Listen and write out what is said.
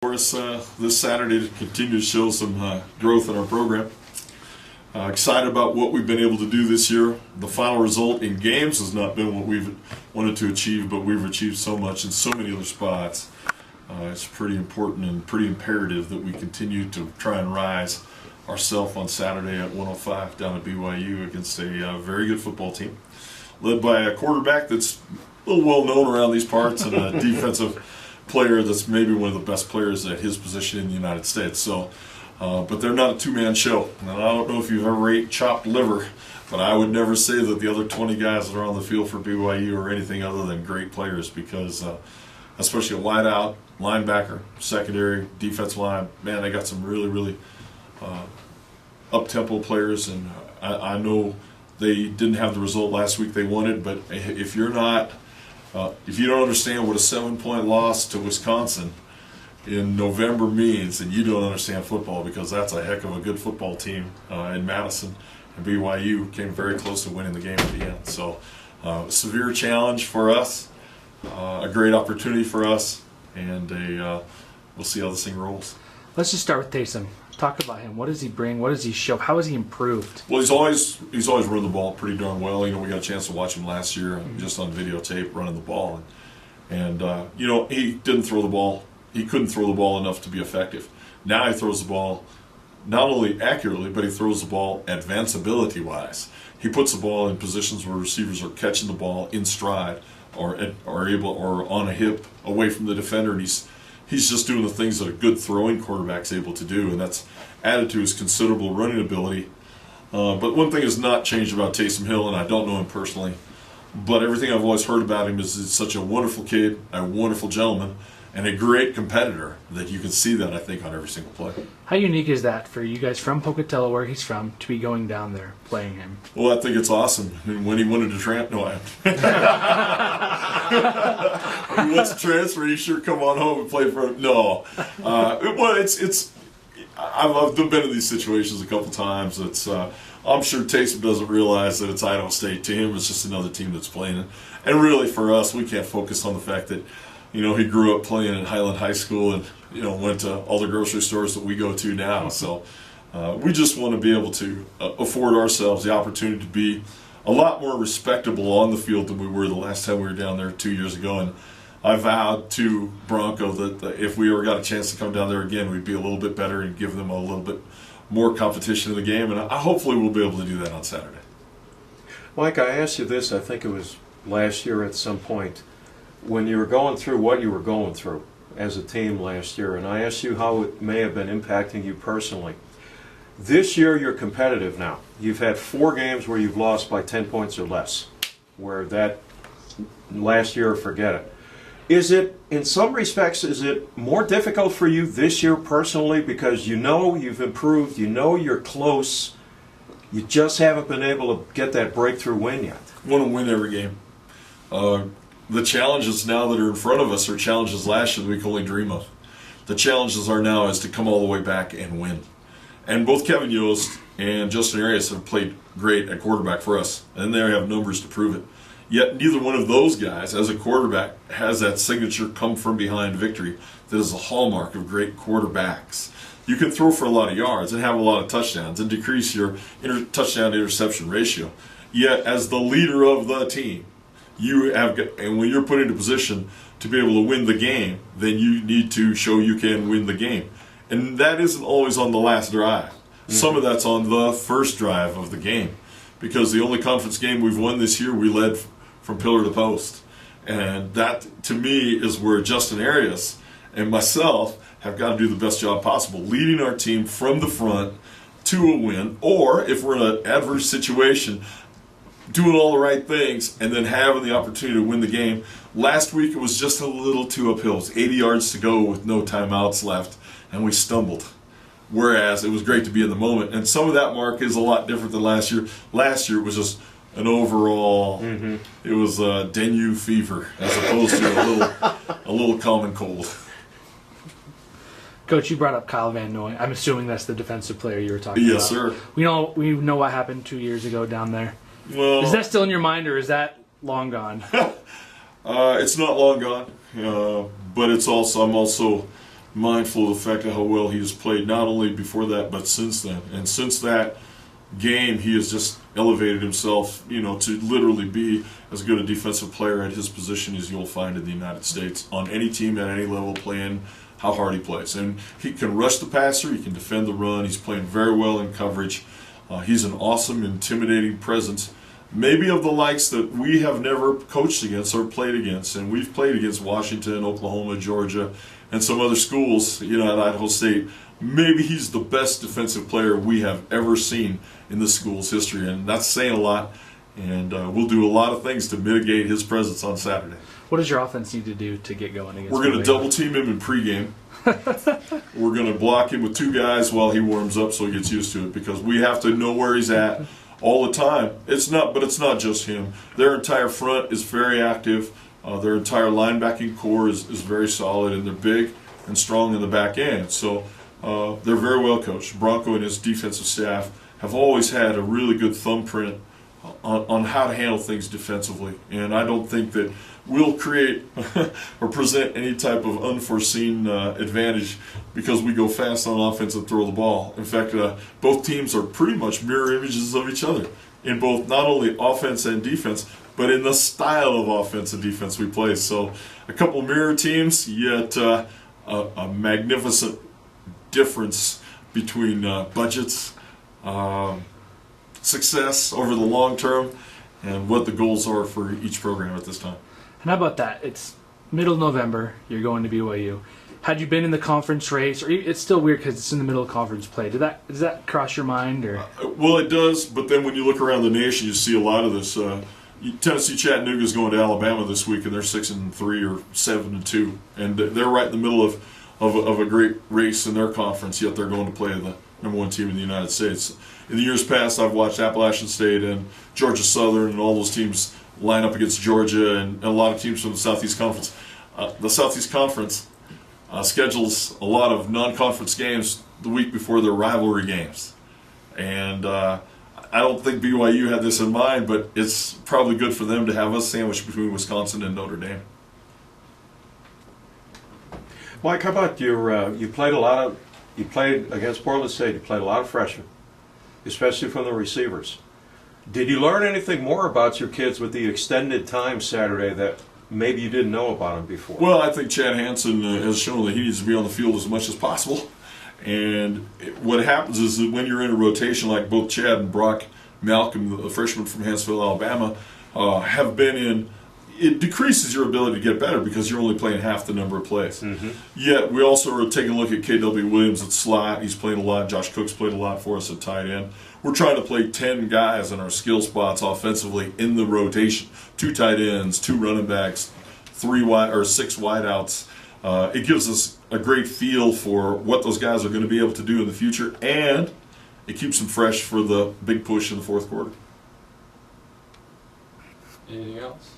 For us this Saturday to continue to show some growth in our program. Excited about what we've been able to do this year. The final result in games has not been what we've wanted to achieve, but we've achieved so much in so many other spots. It's pretty important and pretty imperative that we continue to try and rise ourselves on Saturday at 105 down at BYU against a very good football team, led by a quarterback that's a little well known around these parts and a defensive player that's maybe one of the best players at his position in the United States. So, but they're not a two-man show. And I don't know if you've ever ate chopped liver, but I would never say that the other 20 guys that are on the field for BYU are anything other than great players, because especially a wideout, linebacker, secondary, defensive line, man, they got some really up-tempo players, and I know they didn't have the result last week they wanted, but if you don't understand what a 7-point loss to Wisconsin in November means, then you don't understand football, because that's a heck of a good football team in Madison, and BYU came very close to winning the game at the end. So severe challenge for us, a great opportunity for us, and we'll see how this thing rolls. Let's just start with Taysom. Talk about him. What does he bring? What does he show? How has he improved? Well, he's always run the ball pretty darn well. You know, we got a chance to watch him last year just on videotape running the ball, and you know, he didn't throw the ball. He couldn't throw the ball enough to be effective. Now he throws the ball not only accurately, but he throws the ball advanceability wise. He puts the ball in positions where receivers are catching the ball in stride or on a hip away from the defender, and he's just doing the things that a good throwing quarterback's able to do, and that's added to his considerable running ability. But one thing has not changed about Taysom Hill, and I don't know him personally, but everything I've always heard about him is he's such a wonderful kid, a wonderful gentleman, and a great competitor, that you can see that, I think, on every single play. How unique is that for you guys from Pocatello, where he's from, to be going down there playing him? Well, I think it's awesome. I mean, when he wanted to he wants to transfer, he sure come on home and play for him. No. Well, I've been in these situations a couple times. I'm sure Taysom doesn't realize that it's Idaho State. To him, it's just another team that's playing it. And really, for us, we can't focus on the fact that, you know, he grew up playing at Highland High School and, you know, went to all the grocery stores that we go to now. So we just want to be able to afford ourselves the opportunity to be a lot more respectable on the field than we were the last time we were down there 2 years ago. And I vowed to Bronco that if we ever got a chance to come down there again, we'd be a little bit better and give them a little bit more competition in the game. And hopefully we'll be able to do that on Saturday. Mike, I asked you this, I think it was last year at some point, when you were going through what you were going through as a team last year, and I asked you how it may have been impacting you personally. This year you're competitive now. You've had 4 games where you've lost by 10 points or less, where that last year, forget it. Is it, in some respects, is it more difficult for you this year personally, because you know you've improved, you know you're close, you just haven't been able to get that breakthrough win yet? Want to win every game. The challenges now that are in front of us are challenges last year that we could only dream of. The challenges are now is to come all the way back and win. And both Kevin Yost and Justin Arias have played great at quarterback for us, and they have numbers to prove it. Yet neither one of those guys, as a quarterback, has that signature come from behind victory that is a hallmark of great quarterbacks. You can throw for a lot of yards and have a lot of touchdowns and decrease your touchdown to interception ratio. Yet as the leader of the team, and when you're put into position to be able to win the game, then you need to show you can win the game. And that isn't always on the last drive. Some of that's on the first drive of the game, because the only conference game we've won this year, we led from pillar to post. And that, to me, is where Justin Arias and myself have got to do the best job possible, leading our team from the front to a win, or if we're in an adverse situation, doing all the right things and then having the opportunity to win the game. Last week it was just a little too uphill. It was 80 yards to go with no timeouts left, and we stumbled. Whereas it was great to be in the moment. And some of that, Mark, is a lot different than last year. Last year it was just an overall, it was dengue fever as opposed to a little common cold. Coach, you brought up Kyle Van Noy. I'm assuming that's the defensive player you were talking about. Yes, sir. We know what happened 2 years ago down there. Well, is that still in your mind, or is that long gone? It's not long gone, but I'm also mindful of the fact of how well he has played, not only before that, but since then. And since that game, he has just elevated himself, to literally be as good a defensive player at his position as you'll find in the United States on any team at any level, playing how hard he plays. And he can rush the passer, he can defend the run, he's playing very well in coverage. He's an awesome, intimidating presence, maybe of the likes that we have never coached against or played against. And we've played against Washington, Oklahoma, Georgia, and some other schools, at Idaho State. Maybe he's the best defensive player we have ever seen in this school's history, and that's saying a lot. And we'll do a lot of things to mitigate his presence on Saturday. What does your offense need to do to get going against? We're going to double team him in pregame. We're going to block him with 2 guys while he warms up, so he gets used to it, because we have to know where he's at all the time. It's not just him. Their entire front is very active. Their entire linebacking core is very solid, and they're big and strong in the back end. So they're very well coached. Bronco and his defensive staff have always had a really good thumbprint on how to handle things defensively, and I don't think that we'll create or present any type of unforeseen advantage because we go fast on offense and throw the ball. In fact, both teams are pretty much mirror images of each other in both not only offense and defense, but in the style of offense and defense we play. So a couple mirror teams, yet a magnificent difference between budgets, success over the long term, and what the goals are for each program at this time. And how about that? It's middle of November. You're going to BYU. Had you been in the conference race, or it's still weird because it's in the middle of conference play. Does that cross your mind? Or well, it does. But then when you look around the nation, you see a lot of this. Tennessee Chattanooga is going to Alabama this week, and they're 6-3 or 7-2, and they're right in the middle of a great race in their conference. Yet they're going to play the number 1 team in the United States. In the years past, I've watched Appalachian State and Georgia Southern and all those teams line up against Georgia and a lot of teams from the Southeast Conference. The Southeast Conference schedules a lot of non-conference games the week before their rivalry games. And I don't think BYU had this in mind, but it's probably good for them to have us sandwiched between Wisconsin and Notre Dame. Mike, how about you played against Portland State, you played a lot of freshmen, especially from the receivers. Did you learn anything more about your kids with the extended time Saturday that maybe you didn't know about them before? Well, I think Chad Hansen has shown that he needs to be on the field as much as possible. And what happens is that when you're in a rotation like both Chad and Brock Malcolm, the freshman from Huntsville, Alabama, have been in, it decreases your ability to get better because you're only playing half the number of plays. Mm-hmm. Yet we also are taking a look at KW Williams at slot. He's played a lot. Josh Cook's played a lot for us at tight end. We're trying to play 10 guys in our skill spots offensively in the rotation. 2 tight ends, 2 running backs, 6 wideouts. It gives us a great feel for what those guys are going to be able to do in the future, and it keeps them fresh for the big push in the fourth quarter. Anything else?